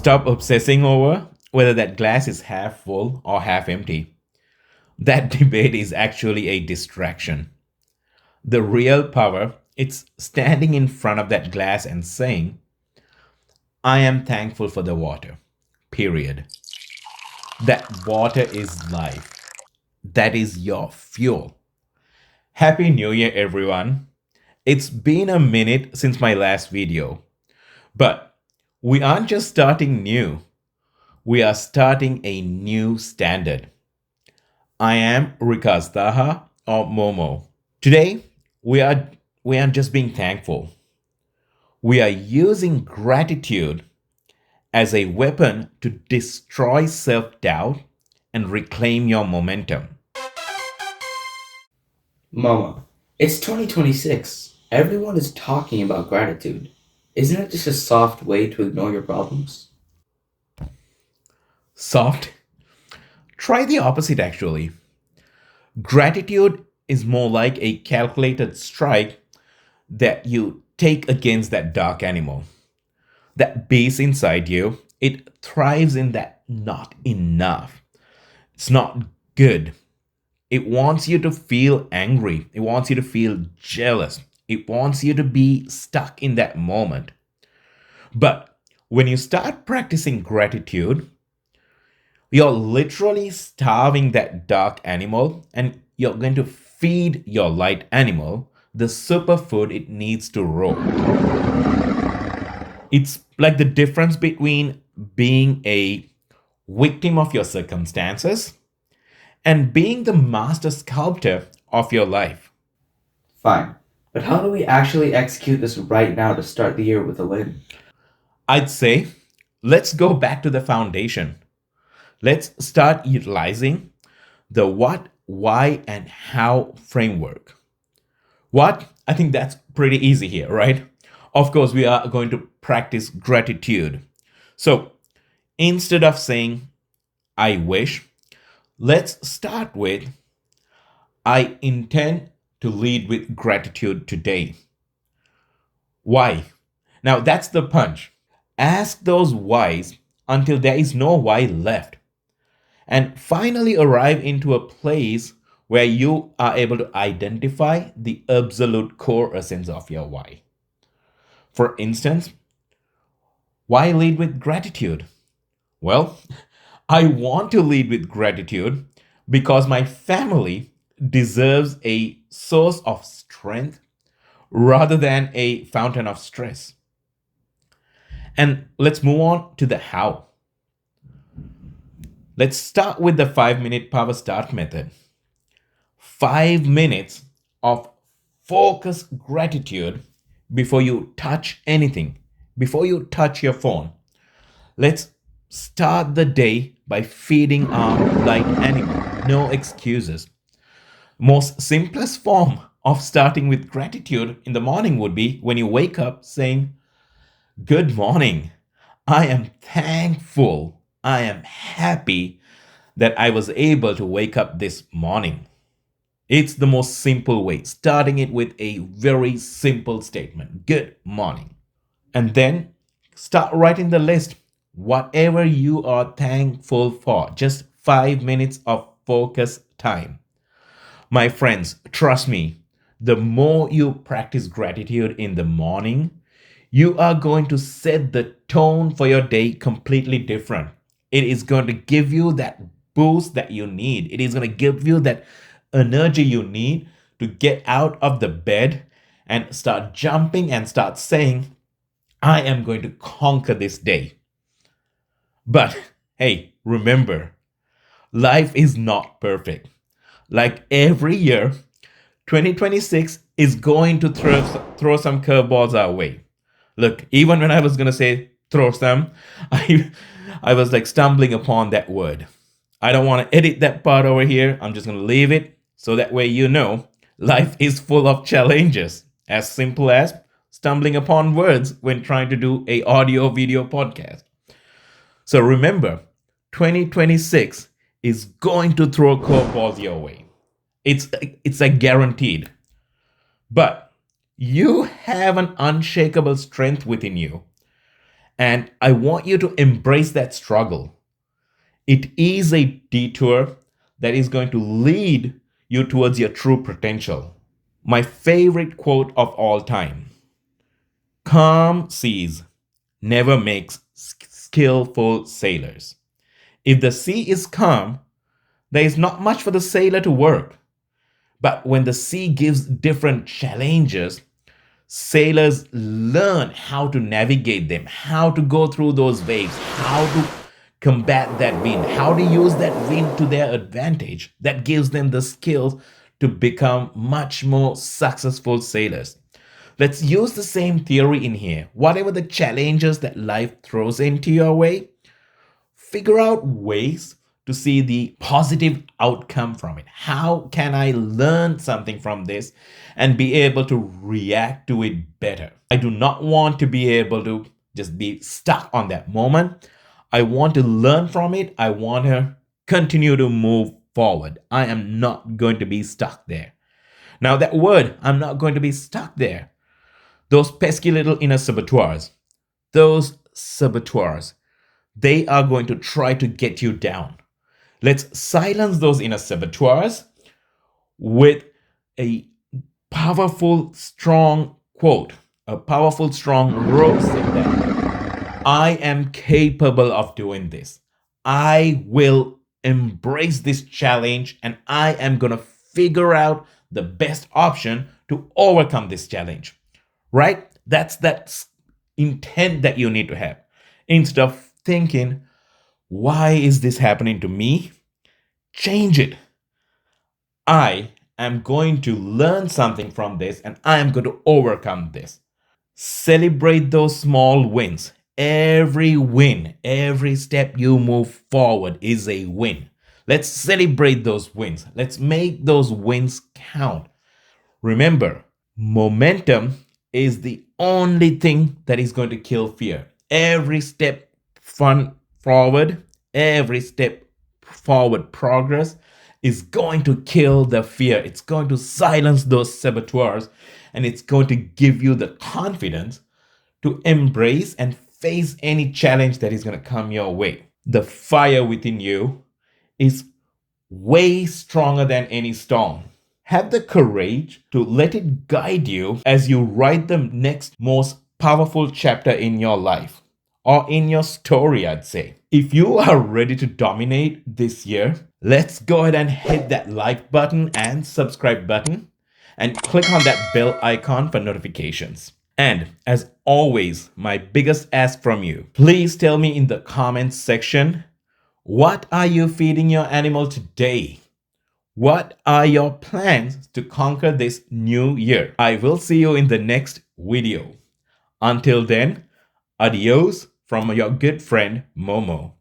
Stop obsessing over whether that glass is half full or half empty. That debate is actually a distraction. The real power, it's standing in front of that glass and saying, I am thankful for the water. Period. That water is life. That is your fuel. Happy New Year, everyone. It's been a minute since my last video, but we aren't just starting new, we are starting a new standard. I am Rikaz Taha or Momo. Today, we are we aren't just being thankful. We are using gratitude as a weapon to destroy self-doubt and reclaim your momentum. Mama, it's 2026. Everyone is talking about gratitude. Isn't it just a soft way to ignore your problems? Soft. Try the opposite actually. Gratitude is more like a calculated strike that you take against that dark animal. That beast inside you, it thrives in that not enough. It's not good. It wants you to feel angry. It wants you to feel jealous. It wants you to be stuck in that moment. But when you start practicing gratitude, you're literally starving that dark animal and you're going to feed your light animal the superfood it needs to grow. It's like the difference between being a victim of your circumstances and being the master sculptor of your life. Fine. But how do we actually execute this right now to start the year with a win? I'd say let's go back to the foundation. Let's start utilizing the what, why, and how framework. What? I think that's pretty easy here, right? Of course, we are going to practice gratitude. So instead of saying, I wish, let's start with, I intend to lead with gratitude today. Why? Now that's the punch. Ask those whys until there is no why left. And finally arrive into a place where you are able to identify the absolute core essence of your why. For instance, why lead with gratitude? Well, I want to lead with gratitude because my family deserves a source of strength rather than a fountain of stress. And let's move on to the how. Let's start with the 5-minute power start method. 5 minutes of focused gratitude before you touch anything, before you touch your phone. Let's start the day by feeding our light animal. No excuses. Most simplest form of starting with gratitude in the morning would be when you wake up saying, good morning. I am thankful. I am happy that I was able to wake up this morning. It's the most simple way, starting it with a very simple statement. Good morning. And then start writing the list. Whatever you are thankful for, just 5 minutes of focus time. My friends, trust me, the more you practice gratitude in the morning, you are going to set the tone for your day completely different. It is going to give you that boost that you need. It is going to give you that energy you need to get out of the bed and start jumping and start saying, I am going to conquer this day. But hey, remember, life is not perfect. Like every year, 2026 is going to throw some curveballs our way. Look, even when I was going to say throw some, I, I was like stumbling upon that word. I don't want to edit that part over here. I'm just going to leave it so that way you know life is full of challenges. As simple as stumbling upon words when trying to do a audio video podcast. So remember, 2026 is going to throw curveballs your way. It's a guaranteed. But you have an unshakable strength within you. And I want you to embrace that struggle. It is a detour that is going to lead you towards your true potential. My favorite quote of all time: calm seas never makes skillful sailors. If the sea is calm, there is not much for the sailor to work. But when the sea gives different challenges, sailors learn how to navigate them, how to go through those waves, how to combat that wind, how to use that wind to their advantage. That gives them the skills to become much more successful sailors. Let's use the same theory in here. Whatever the challenges that life throws into your way, figure out ways to see the positive outcome from it. How can I learn something from this and be able to react to it better? I do not want to be able to just be stuck on that moment. I want to learn from it. I want to continue to move forward. I am not going to be stuck there. Now, that word, I'm not going to be stuck there. Those pesky little inner saboteurs, those saboteurs, they are going to try to get you down. Let's silence those inner saboteurs with a powerful, strong quote, a powerful, strong rose that I am capable of doing this. I will embrace this challenge and I am going to figure out the best option to overcome this challenge. Right? That's that intent that you need to have. Instead of thinking, why is this happening to me? Change it. I am going to learn something from this and I am going to overcome this. Celebrate those small wins. Every win, every step you move forward is a win. Let's celebrate those wins. Let's make those wins count. Remember, momentum is the only thing that is going to kill fear. Every step forward, every step forward progress is going to kill the fear. It's going to silence those saboteurs and it's going to give you the confidence to embrace and face any challenge that is going to come your way. The fire within you is way stronger than any storm. Have the courage to let it guide you as you write the next most powerful chapter in your life or in your story, I'd say. If you are ready to dominate this year, let's go ahead and hit that like button and subscribe button and click on that bell icon for notifications. And as always, my biggest ask from you, please tell me in the comments section, what are you feeding your animal today? What are your plans to conquer this new year? I will see you in the next video. Until then, adios from your good friend Momo.